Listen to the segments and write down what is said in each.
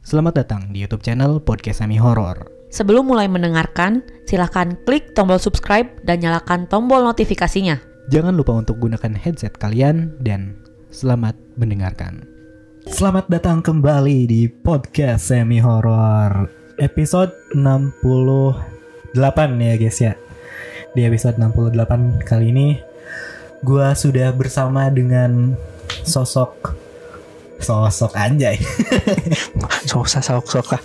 Selamat datang di YouTube channel Podcast Semi Horor. Sebelum mulai mendengarkan, silakan klik tombol subscribe dan nyalakan tombol notifikasinya. Jangan lupa untuk gunakan headset kalian dan selamat mendengarkan. Selamat datang kembali di Podcast Semi Horor episode 68 ya guys ya. Di episode 68 kali ini gue sudah bersama dengan sosok anjay. Sosok.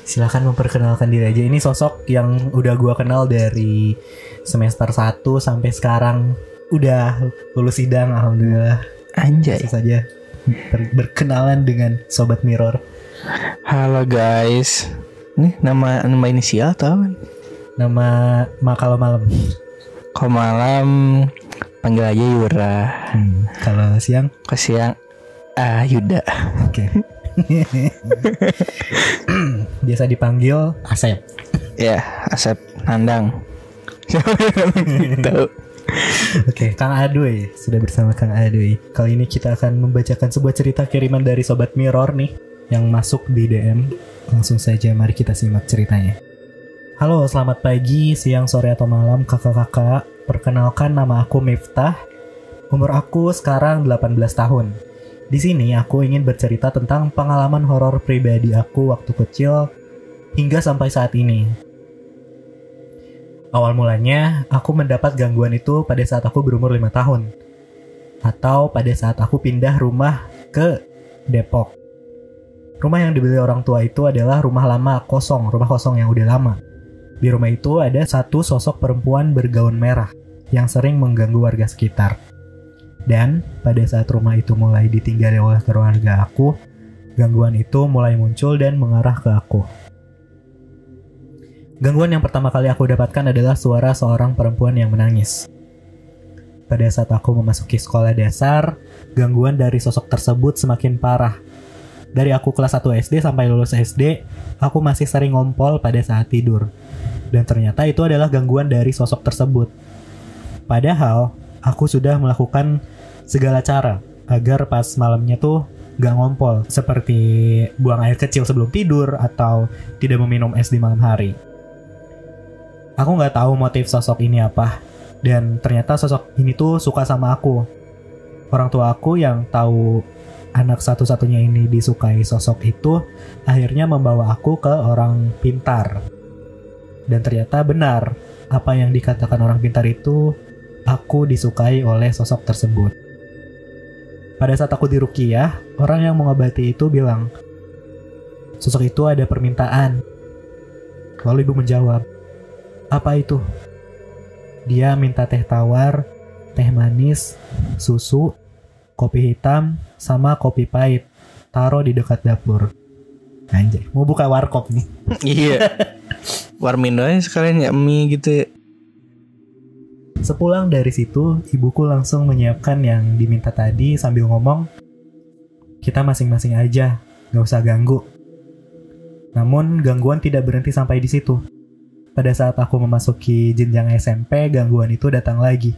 Silakan memperkenalkan diri aja. Ini sosok yang udah gue kenal dari semester 1 sampai sekarang. Udah lulus sidang, alhamdulillah. Anjay. Langsung saja berkenalan dengan Sobat Mirror. Halo guys. Nih nama inisial atau apa? Nama kalau malam. Kalau malam panggil aja Yura. Kalau siang? Kalau siang Yuda. Oke. Biasa dipanggil Asep. Ya, Asep Nandang. Tahu. Oke, Kang Adoy. Sudah bersama Kang Adoy. Kali ini kita akan membacakan sebuah cerita kiriman dari Sobat Mirror nih yang masuk di DM. Langsung saja mari kita simak ceritanya. Halo, selamat pagi, siang, sore, atau malam kakak-kakak. Perkenalkan, nama aku Miftah. Umur aku sekarang 18 tahun. Di sini aku ingin bercerita tentang pengalaman horor pribadi aku waktu kecil hingga sampai saat ini. Awal mulanya, aku mendapat gangguan itu pada saat aku berumur 5 tahun. Atau pada saat aku pindah rumah ke Depok. Rumah yang dibeli orang tua itu adalah rumah kosong yang udah lama. Di rumah itu ada satu sosok perempuan bergaun merah yang sering mengganggu warga sekitar. Dan pada saat rumah itu mulai ditinggali oleh keluarga aku, gangguan itu mulai muncul dan mengarah ke aku. Gangguan yang pertama kali aku dapatkan adalah suara seorang perempuan yang menangis. Pada saat aku memasuki sekolah dasar, gangguan dari sosok tersebut semakin parah. Dari aku kelas 1 SD sampai lulus SD, aku masih sering ngompol pada saat tidur. Dan ternyata itu adalah gangguan dari sosok tersebut. Padahal, aku sudah melakukan segala cara agar pas malamnya tuh gak ngompol, seperti buang air kecil sebelum tidur atau tidak meminum es di malam hari. Aku gak tahu motif sosok ini apa, dan ternyata sosok ini tuh suka sama aku. Orang tua aku yang tahu anak satu-satunya ini disukai sosok itu akhirnya membawa aku ke orang pintar. Dan ternyata benar apa yang dikatakan orang pintar itu, aku disukai oleh sosok tersebut. Pada saat aku diruqyah, orang yang mengobati itu bilang, sosok itu ada permintaan. Lalu ibu menjawab, apa itu? Dia minta teh tawar, teh manis, susu, kopi hitam, sama kopi pahit. Taruh di dekat dapur. Anjay, mau buka warkop nih. Iya. Warmindo aja sekalian ya mie gitu ya. Sepulang dari situ, ibuku langsung menyiapkan yang diminta tadi sambil ngomong, kita masing-masing aja, gak usah ganggu. Namun, gangguan tidak berhenti sampai di situ. Pada saat aku memasuki jenjang SMP, gangguan itu datang lagi.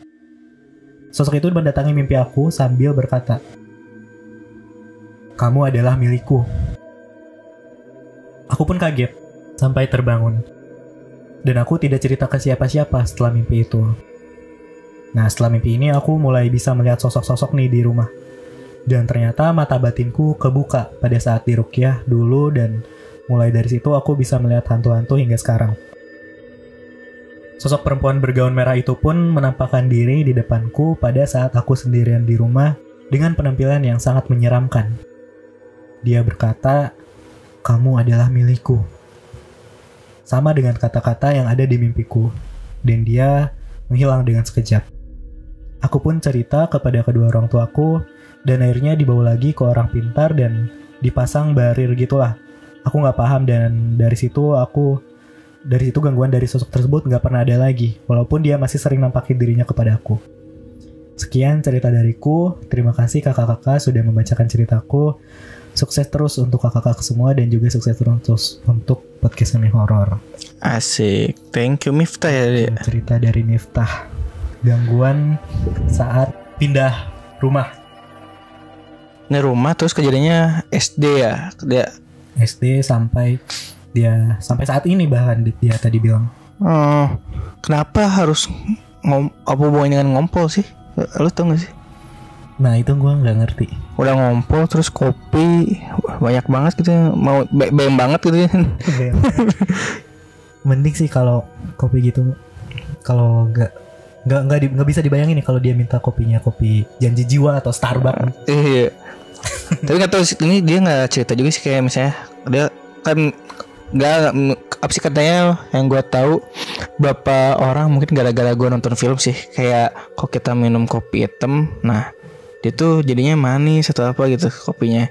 Sosok itu mendatangi mimpi aku sambil berkata, kamu adalah milikku. Aku pun kaget, sampai terbangun. Dan aku tidak cerita ke siapa-siapa setelah mimpi itu. Nah, setelah mimpi ini aku mulai bisa melihat sosok-sosok nih di rumah. Dan ternyata mata batinku kebuka pada saat diruqyah dulu dan mulai dari situ aku bisa melihat hantu-hantu hingga sekarang. Sosok perempuan bergaun merah itu pun menampakkan diri di depanku pada saat aku sendirian di rumah dengan penampilan yang sangat menyeramkan. Dia berkata, kamu adalah milikku. Sama dengan kata-kata yang ada di mimpiku. Dan dia menghilang dengan sekejap. Aku pun cerita kepada kedua orang tuaku dan akhirnya dibawa lagi ke orang pintar dan dipasang barir gitulah. Aku nggak paham dan dari situ gangguan dari sosok tersebut nggak pernah ada lagi, walaupun dia masih sering nampakin dirinya kepada aku. Sekian cerita dariku. Terima kasih kakak-kakak sudah membacakan ceritaku. Sukses terus untuk kakak-kakak semua dan juga sukses terus untuk podcast Semi Horor. Asik. Thank you Miftah ya. Cerita dari Miftah. Gangguan saat pindah rumah. Ini rumah terus kejadiannya SD ya. Dia SD sampai saat ini, bahkan dia tadi bilang. Kenapa harus apa hubungannya dengan ngompol sih? Lu tau gak sih? Nah itu gue nggak ngerti. Udah ngompol terus kopi banyak banget gitu, mau bayang banget gitu ya. Mending sih kalau kopi gitu, kalau nggak bisa dibayangin nih kalau dia minta kopinya kopi Janji Jiwa atau Starbucks. Iya. Tapi nggak tahu ini dia nggak cerita juga sih, kayak misalnya dia kan nggak apa sih katanya, yang gue tahu beberapa orang mungkin gara-gara gue nonton film sih, kayak kok kita minum kopi hitam, nah dia tuh jadinya manis atau apa gitu kopinya,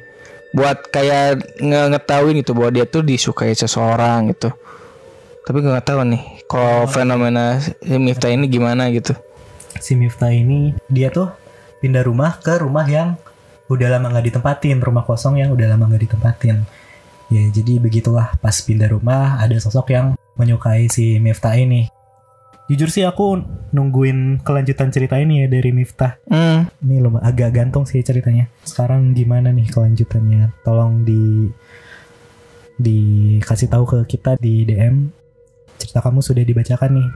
buat kayak ngetahuin gitu bahwa dia tuh disukai seseorang gitu. Tapi gue nggak tahu nih kalau fenomena si Miftah ini gimana gitu. Si Miftah ini dia tuh pindah rumah ke rumah yang udah lama nggak ditempatin, rumah kosong yang udah lama nggak ditempatin. Ya jadi begitulah, pas pindah rumah ada sosok yang menyukai si Miftah ini. Jujur sih aku nungguin kelanjutan cerita ini ya dari Miftah. Ini lumayan agak gantung sih ceritanya. Sekarang gimana nih kelanjutannya? Tolong dikasih tahu ke kita di DM. Cerita kamu sudah dibacakan nih.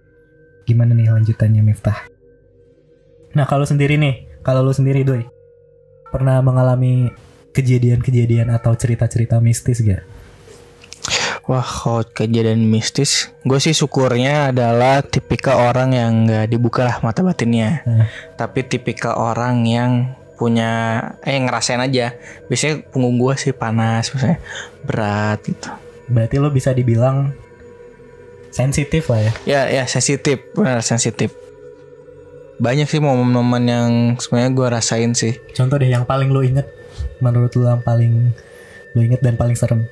Gimana nih lanjutannya Miftah? Nah kalau lu sendiri Doi, pernah mengalami kejadian-kejadian atau cerita-cerita mistis gak? Wah, kalau kejadian mistis, gue sih syukurnya adalah tipikal orang yang gak dibuka lah mata batinnya. Tapi tipikal orang yang punya ngerasain aja. Biasanya punggung gue sih panas, misalnya berat gitu. Berarti lo bisa dibilang sensitif lah ya? Ya sensitif, benar sensitif. Banyak sih momen-momen yang sebenarnya gue rasain sih. Contoh deh yang paling lo inget, menurut lo yang paling lo inget dan paling serem.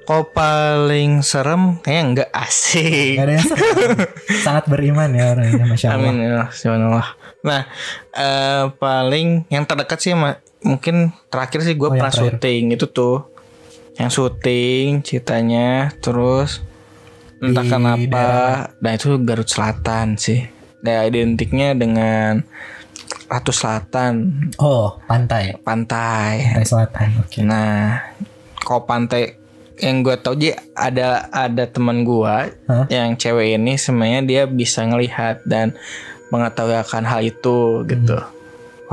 Kalau paling serem kayaknya enggak, asik. Gak ada yang serem. Sangat beriman ya orangnya, Masya Allah. Amin ya Allah. Nah paling yang terdekat sih mungkin terakhir sih gue pernah syuting. Itu tuh yang syuting ceritanya. Terus entah kenapa, nah itu Garut Selatan sih. Nah identiknya dengan Ratu Selatan. Oh, pantai Selatan. Okay. Nah kalau pantai yang gue tau aja, ada teman gue yang cewek ini sebenarnya dia bisa ngelihat dan mengetahui akan hal itu gitu.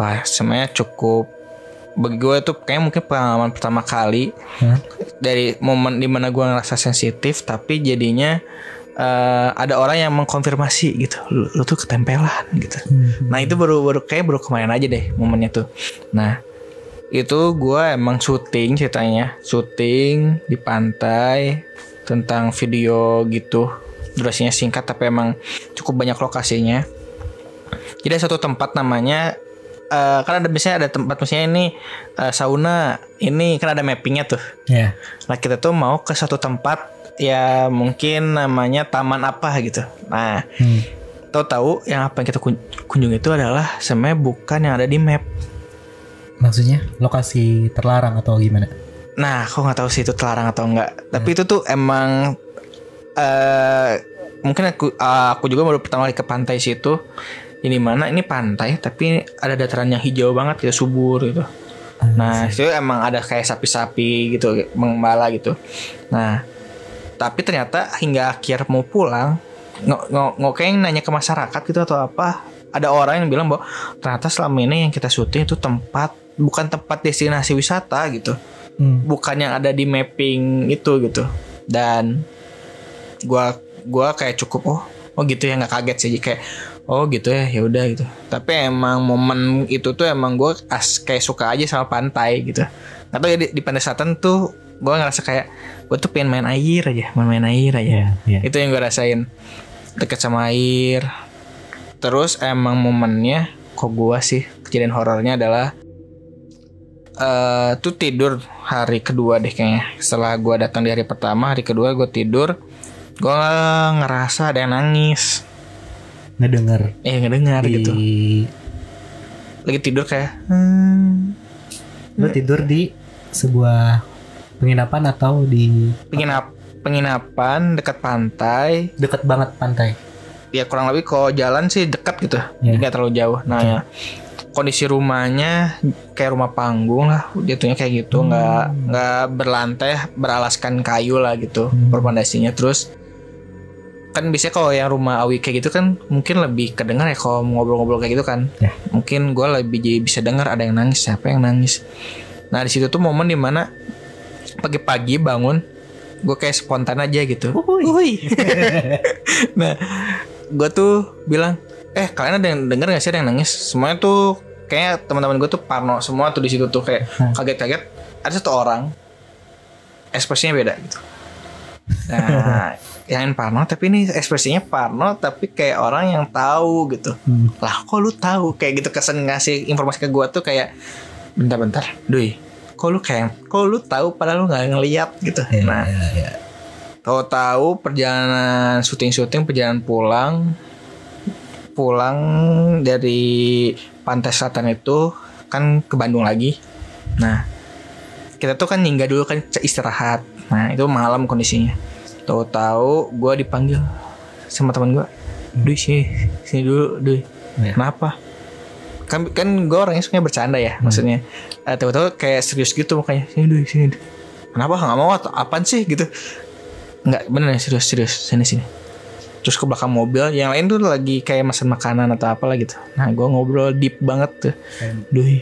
Wah sebenarnya cukup, bagi gue tuh kayak mungkin pengalaman pertama kali dari momen dimana gue ngerasa sensitif, tapi jadinya ada orang yang mengkonfirmasi gitu, lu tuh ketempelan gitu. Nah itu baru kemarin aja deh momennya tuh. Nah itu gue emang syuting di pantai tentang video gitu, durasinya singkat tapi emang cukup banyak lokasinya. Jadi ada satu tempat namanya kan ada biasanya ada tempat misalnya ini sauna, ini kan ada mappingnya tuh. Nah kita tuh mau ke satu tempat ya mungkin namanya taman apa gitu. Nah tahu yang apa yang kita kunjungi itu adalah sebenarnya bukan yang ada di map. Maksudnya lokasi terlarang atau gimana? Nah, aku nggak tahu sih itu terlarang atau enggak. Tapi itu tuh emang mungkin aku juga baru pertama kali ke pantai situ. Ini mana? Ini pantai, tapi ada dataran yang hijau banget, ya subur gitu. Nah, itu emang ada kayak sapi-sapi gitu, mengembala gitu. Nah, tapi ternyata hingga akhir mau pulang, nggak kayak nanya ke masyarakat gitu atau apa. Ada orang yang bilang bahwa ternyata selama ini yang kita syuting itu bukan tempat destinasi wisata gitu. Bukan yang ada di mapping itu gitu. Dan gua kayak cukup oh gitu ya, nggak kaget sih, kayak oh gitu ya udah gitu. Tapi emang momen itu tuh emang gua kayak suka aja sama pantai gitu. Atau ya di pantai selatan tuh gua ngerasa kayak gua tuh pengen main air aja. Yeah. Itu yang gua rasain, dekat sama air. Terus emang momennya kok gua sih kejadian horornya adalah tuh tidur hari kedua deh kayaknya. Setelah gue datang di hari pertama, hari kedua gue tidur, gue ngerasa ada yang nangis. Ngedengar gitu. Lagi tidur kayak Lo tidur di sebuah penginapan atau di penginapan dekat pantai? Dekat banget pantai. Ya kurang lebih kalau jalan sih dekat gitu, nggak terlalu jauh. Nah ya, kondisi rumahnya kayak rumah panggung lah, jatuhnya kayak gitu, nggak berlantai, beralaskan kayu lah gitu pondasinya. Terus kan biasanya kalau yang rumah awi kayak gitu kan mungkin lebih kedengar ya kalau ngobrol-ngobrol kayak gitu kan. Mungkin gue lebih jadi bisa dengar ada yang nangis, siapa yang nangis. Nah di situ tuh momen dimana pagi-pagi bangun, gue kayak spontan aja gitu. Uhuy. Nah gue tuh bilang, kalian ada yang denger nggak sih ada yang nangis? Semuanya tuh kayak teman-teman gue tuh parno semua tuh di situ tuh, kayak kaget-kaget. Ada satu orang ekspresinya beda gitu. Nah yang parno tapi ini ekspresinya parno tapi kayak orang yang tahu gitu. Lah kok lu tahu kayak gitu, kesan ngasih informasi ke gue tuh kayak bentar Doi, kok lu tahu padahal lu nggak ngeliat gitu. Nah tahu perjalanan syuting perjalanan pulang dari pantai selatan itu kan ke Bandung lagi. Nah kita tuh kan nyinggah dulu kan istirahat. Nah itu malam kondisinya. Tahu-tahu gue dipanggil sama teman gue, Doi sini dulu Doi. Kenapa? Kan gue orangnya suka bercanda ya, maksudnya tahu-tahu kayak serius gitu mukanya. Sini Doi. Kenapa? Nggak mau atau apaan sih gitu? Nggak, bener serius sini. Terus ke belakang mobil, yang lain tuh lagi kayak mesen makanan atau apalah gitu. Nah gue ngobrol deep banget tuh, Doi,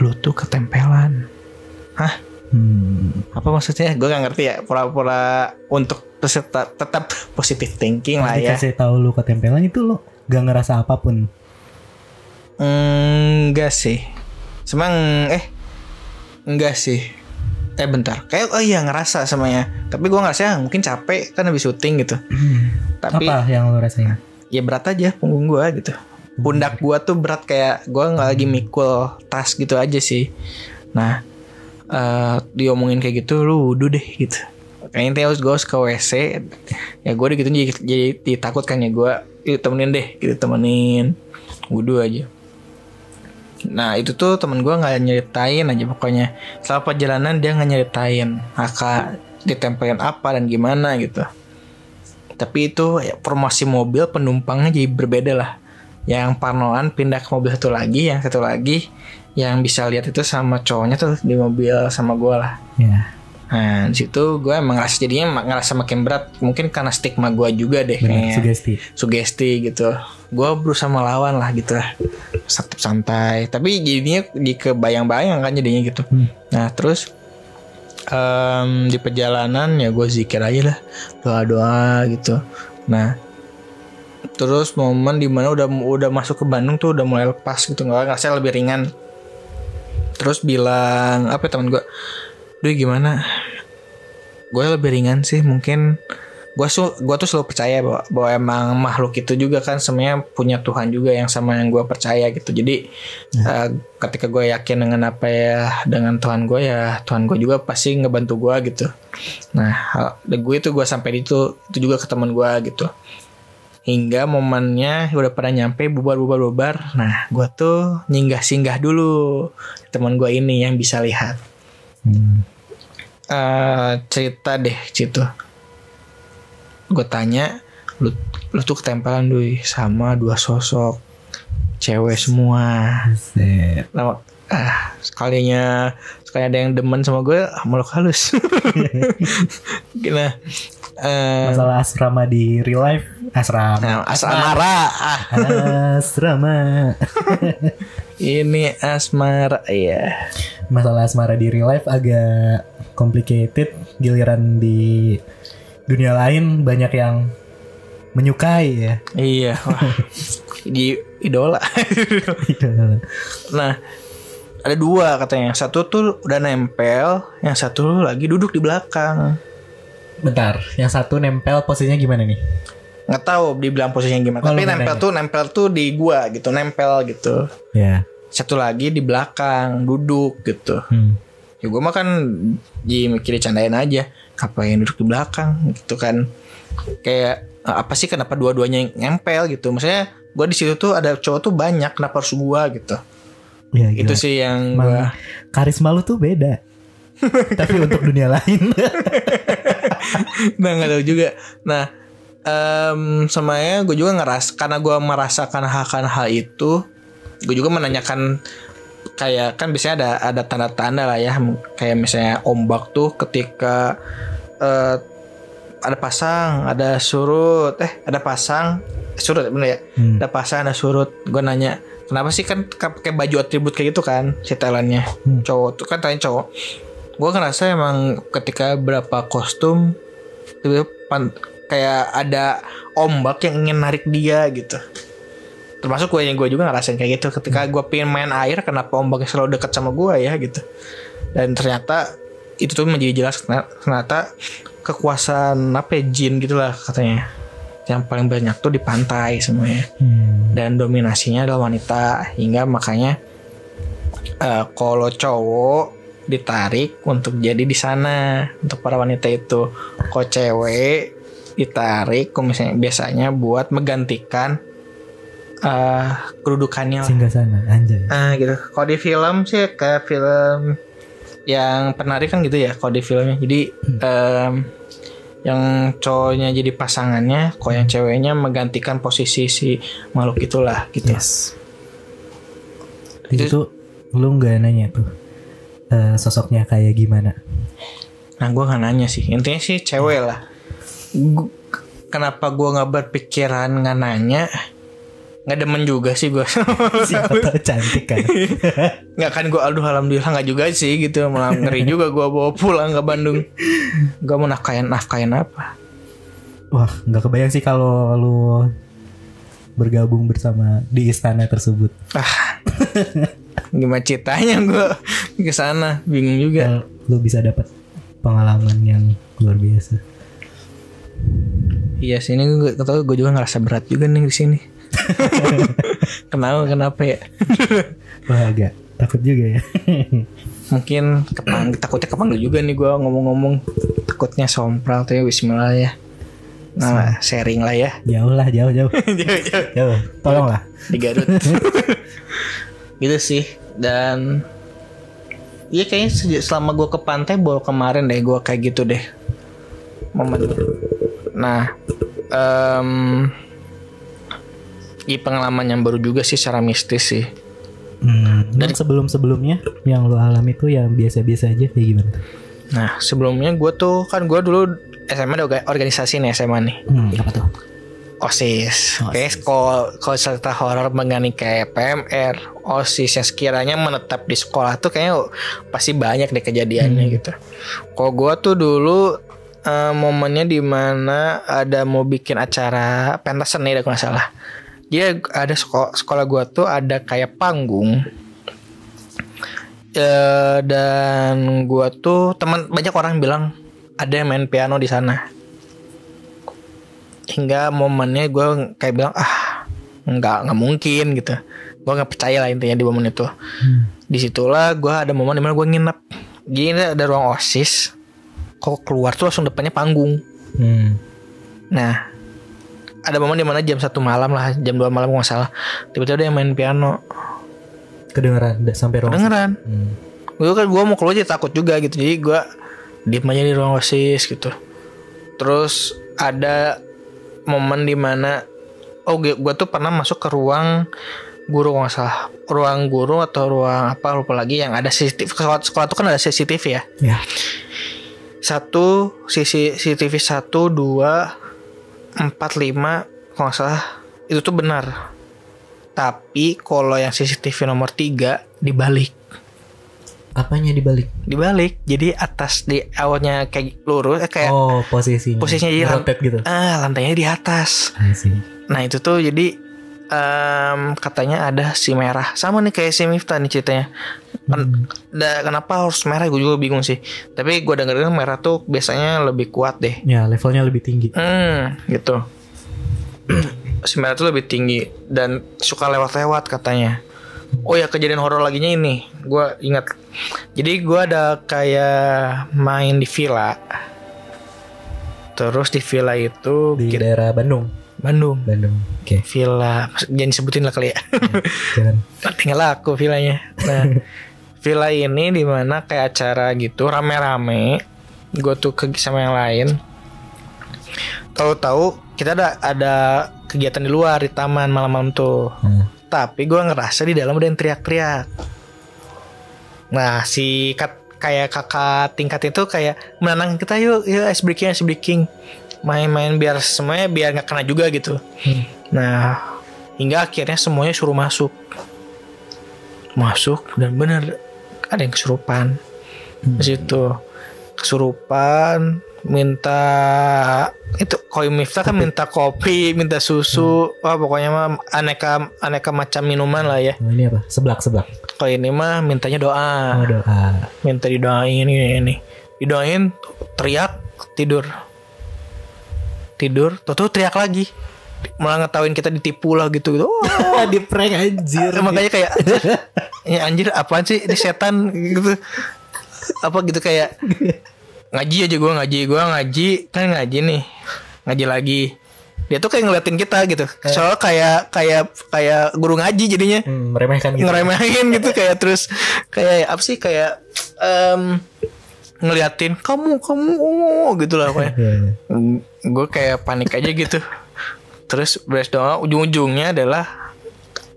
lu tuh ketempelan. Hah? Apa maksudnya? Gue gak ngerti ya. Pura-pura untuk tetap positive thinking lah ya. Dikasih tahu lu ketempelan itu lo gak ngerasa apapun? Enggak sih. Enggak sih. Bentar. Kayak ngerasa samanya. Tapi gue ngerasa mungkin capek kan habis syuting gitu. Tapi apa yang lu rasain? Ya berat aja punggung gue gitu. Pundak gue tuh berat, kayak gue gak lagi mikul tas gitu aja sih. Nah diomongin kayak gitu, lu wudu deh gitu. Kayaknya gue ke WC. Ya gue gitu jadi ditakutkan ya, gue temenin deh gitu, temenin wudu aja. Nah itu tuh temen gue nggak nyeritain aja pokoknya. Selama perjalanan dia nggak nyeritain Aka ditempelin apa dan gimana gitu. Tapi itu ya, promosi mobil penumpangnya jadi berbeda lah. Yang parnoan pindah ke mobil satu lagi, yang satu lagi yang bisa lihat itu sama cowoknya tuh di mobil sama gue lah. Nah di situ gue emang ngerasa makin berat. Mungkin karena stigma gue juga deh, kayaknya sugesti gitu. Gue berusaha melawan lah gitu lah, santai. Tapi jadinya di kebayang-bayang kan jadinya gitu. Nah terus di perjalanan ya gue zikir aja lah, doa-doa gitu. Nah terus momen dimana udah masuk ke Bandung tuh udah mulai lepas gitu, nggak ngerasa lebih ringan. Terus bilang apa teman gue, Duh gimana? Gue lebih ringan sih, mungkin gue tuh selalu percaya bahwa emang makhluk itu juga kan semuanya punya Tuhan juga yang sama yang gue percaya gitu. Jadi ketika gue yakin dengan apa ya dengan Tuhan gue, ya Tuhan gue juga pasti ngebantu gue gitu. Nah gue sampai itu juga ke teman gue gitu. Hingga momennya udah pada nyampe bubar. Nah gue tuh singgah dulu teman gue ini yang bisa lihat. Cerita deh situ. Gue tanya, lu tuh ketempelan Doi sama dua sosok cewek semua. Nah, sekalinya ada yang demen sama gue, makhluk halus. Nah, masalah asrama di real life, asrama. Ini asmara ya. Masalah asmara di real life agak complicated. Giliran di dunia lain banyak yang menyukai ya. Iya. Di idola. Nah, ada dua katanya. Satu tuh udah nempel, yang satu lagi duduk di belakang. Bentar, yang satu nempel posisinya gimana nih? Nggak tahu dibilang posisinya gimana. Tapi nempel tuh di gua gitu, nempel gitu. Ya. Satu lagi di belakang duduk gitu. Ya gua mah kan mikir candain aja. Ngapain duduk di belakang gitu kan? Kayak apa sih kenapa dua-duanya nempel gitu? Maksudnya gua di situ tuh ada cowok tuh banyak, kenapa harus gua gitu? Ya, itu sih yang gua karisma lu tuh beda. Tapi untuk dunia lain. Nah nggak tahu juga. Nah semuanya gue juga karena gue merasakan hal itu, gue juga menanyakan kayak kan biasanya ada tanda-tanda lah ya, kayak misalnya ombak tuh ketika ada pasang, ada surut, ada pasang, surut bener ya, ada pasang, ada surut. Gue nanya kenapa sih, kan pakai baju atribut kayak gitu kan setelannya. Cowok tuh kan tanya cowok. Gue ngerasa emang ketika berapa kostum kayak ada ombak yang ingin narik dia gitu. Termasuk gue juga ngerasain kayak gitu. Ketika gue pengen main air, kenapa ombaknya selalu dekat sama gue ya gitu. Dan ternyata itu tuh menjadi jelas ternyata kekuasaan jin gitulah katanya. Yang paling banyak tuh di pantai semuanya. Dan dominasinya adalah wanita. Hingga makanya kalau cowok ditarik untuk jadi di sana untuk para wanita itu. Kalau cewek ditarik misalnya biasanya buat menggantikan kedudukannya lah. Singgasana anjay. Gitu. Kalau di film sih kayak film yang penarik kan gitu ya. Kalau di filmnya jadi yang cowoknya jadi pasangannya, kalau yang ceweknya menggantikan posisi si makhluk itulah gitu. Yes. Itu lu nggak nanya tuh sosoknya kayak gimana? Nah gue nggak nanya sih. Intinya sih cewek lah. Kenapa gue nggak berpikiran nggak nanya? Nggak demen juga sih gue. Siapa tau cantik kan. Nggak kan gue alhamdulillah nggak juga sih gitu. Malah ngeri juga gue bawa pulang ke Bandung. Gue mau nafkain apa. Wah nggak kebayang sih kalau lu bergabung bersama di istana tersebut. Gimana ceritanya gue ke sana, bingung juga. Lu bisa dapat pengalaman yang luar biasa. Iya sih, ini gue juga ngerasa berat juga nih di sini. Kenapa ya? Wah agak takut juga ya. Mungkin takutnya kepanggil juga nih gue ngomong-ngomong. Takutnya sompral tuh ya. Bismillah ya. Nah sharing lah ya. Jauh. Jauh. Tolonglah di Garut. Gitu sih. Dan iya kayaknya selama gue ke pantai baru kemarin deh gue kayak gitu deh momen. Nah ini pengalaman yang baru juga sih secara mistis sih. Dan sebelum-sebelumnya yang lo alami tuh yang biasa-biasa aja kayak gimana? Nah sebelumnya gue dulu SMA ada organisasi nih SMA nih. Apa tuh? OSIS. Kayak kalau cerita horor mengenai kayak PMR, OSIS yang sekiranya menetap di sekolah tuh kayaknya pasti banyak deh kejadiannya gitu. Kalau gue tuh dulu momennya dimana ada mau bikin acara pentas seni kalau nggak salah. Dia ada sekolah gue tuh ada kayak panggung. Dan gue tuh banyak orang bilang ada yang main piano di sana. Hingga momennya gue kayak bilang nggak mungkin gitu. Gue nggak percaya lah intinya di momen itu. Disitulah gue ada momen dimana gue nginep. Gini ada ruang OSIS. Kok keluar tuh langsung depannya panggung. Nah ada momen dimana jam 1 malam lah, jam 2 malam nggak salah. Tiba-tiba ada yang main piano. Kedengeran sampai ruang. Kedengeran. Gue mau keluar aja takut juga gitu. Jadi gue diem aja di ruang OSIS gitu. Terus ada momen dimana gue tuh pernah masuk ke ruang guru nggak salah, ruang guru atau ruang apa lupa lagi yang ada CCTV. Sekolah tuh kan ada CCTV ya. Satu CCTV 1, 2, 4, 5 kalau nggak salah itu tuh benar. Tapi kalau yang CCTV nomor 3 dibalik. Apanya dibalik? Dibalik. Jadi atas di awalnya kayak lurus kayak posisinya jadi gitu. Lantainya di atas. Nah itu tuh jadi katanya ada si merah. Sama nih kayak si Miftah nih ceritanya. Kenapa harus merah gue juga bingung sih. Tapi gue dengerin merah tuh biasanya lebih kuat deh. Ya levelnya lebih tinggi. Gitu. Si merah tuh lebih tinggi dan suka lewat-lewat katanya. Oh ya kejadian horor laginya ini gue ingat. Jadi gue ada kayak main di villa. Terus di villa itu di daerah Bandung. Oke. Villa jangan disebutin lah kali ya. Jangan. Tinggal aku villanya. Nah villa ini dimana kayak acara gitu rame-rame. Gue tuh sama yang lain. Tahu-tahu kita ada kegiatan di luar di taman malam-malam tuh. tapi gue ngerasa di dalam ada yang teriak-teriak. Nah kayak kakak tingkat itu kayak menenangkan kita, yuk ice breaking, main-main biar semuanya biar nggak kena juga gitu. Nah hingga akhirnya semuanya suruh masuk dan bener ada yang kesurupan. Di situ kesurupan, minta itu Koi Miftah kan minta kopi, minta susu, pokoknya mah aneka macam minuman lah ya. Ini apa? Seblak. Koi ini mah mintanya doa. Doa. Minta didoain ini. Didoain, teriak, tidur. Tuh teriak lagi. Malah ngetawain kita ditipu lah gitu. Di prank anjir. Makanya kayak ya anjir apaan sih ini setan gitu. Apa gitu kayak ngaji aja gue ngaji nih, ngaji lagi, dia tuh kayak ngeliatin kita gitu, soalnya kayak guru ngaji jadinya ngeremehin gitu kayak terus kayak apa sih kayak ngeliatin kamu gitu lah kayak gue kayak panik aja gitu. Terus beres doa, ujung-ujungnya adalah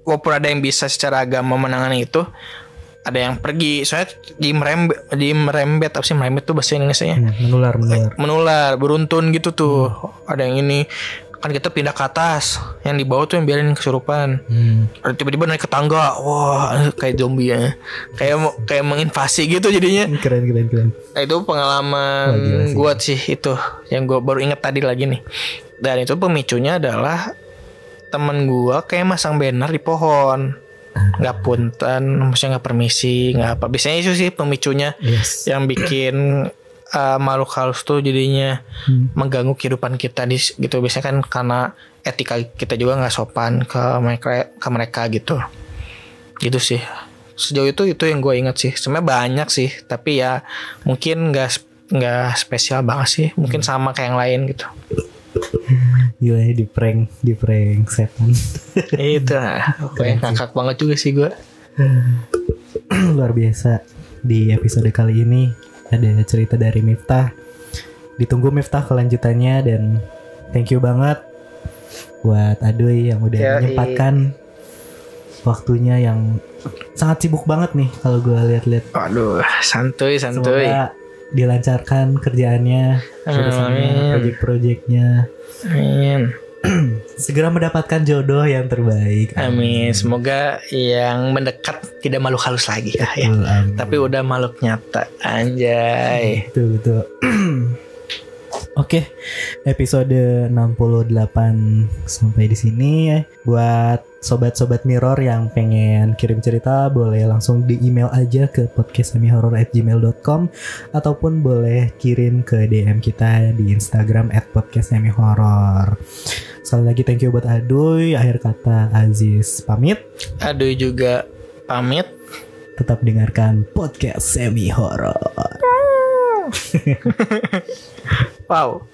walaupun ada yang bisa secara agama menangani itu, ada yang pergi, soalnya di merembet apa sih merembet tuh bahasa Indonesianya? Menular, beruntun gitu tuh. Ada yang ini kan kita pindah ke atas, yang di bawah tuh yang biarin kesurupan. Ada tiba-tiba naik ke tangga, wah kayak zombie ya, kayak menginvasi gitu jadinya. Keren. Nah, itu pengalaman gue sih itu, yang gue baru inget tadi lagi nih. Dan itu pemicunya adalah temen gue kayak masang banner di pohon. Nggak punten, maksudnya nggak permisi, nggak apa. Biasanya itu sih pemicunya yang bikin makhluk halus tuh jadinya mengganggu kehidupan kita gitu. Biasanya kan karena etika kita juga nggak sopan ke mereka gitu. Gitu sih. Sejauh itu yang gue ingat sih. Sebenarnya banyak sih, tapi ya mungkin nggak spesial banget sih. Mungkin sama kayak yang lain gitu. Gila ya, di prank setan. Itu kayak ngakak banget juga sih gue. Luar biasa. Di episode kali ini ada cerita dari Miftah. Ditunggu Miftah kelanjutannya, dan thank you banget buat Aduy yang udah menyempatkan waktunya yang sangat sibuk banget nih kalau gue lihat-lihat. Aduh, santuy. Semoga dilancarkan kerjaannya, urusannya, proyek-proyeknya. Amin. Segera mendapatkan jodoh yang terbaik. Amin. Semoga yang mendekat tidak makhluk halus lagi ya. Tapi udah makhluk nyata. Anjay. Betul. Oke, episode 68 sampai di sini ya. Buat sobat-sobat Mirror yang pengen kirim cerita, boleh langsung di email aja ke podcastsemihorror@gmail.com, ataupun boleh kirim ke DM kita di Instagram @podcastsemihorror. Sekali lagi thank you buat Aduy. Akhir kata Aziz pamit. Aduy juga pamit. Tetap dengarkan podcast Semi Horror. Wow.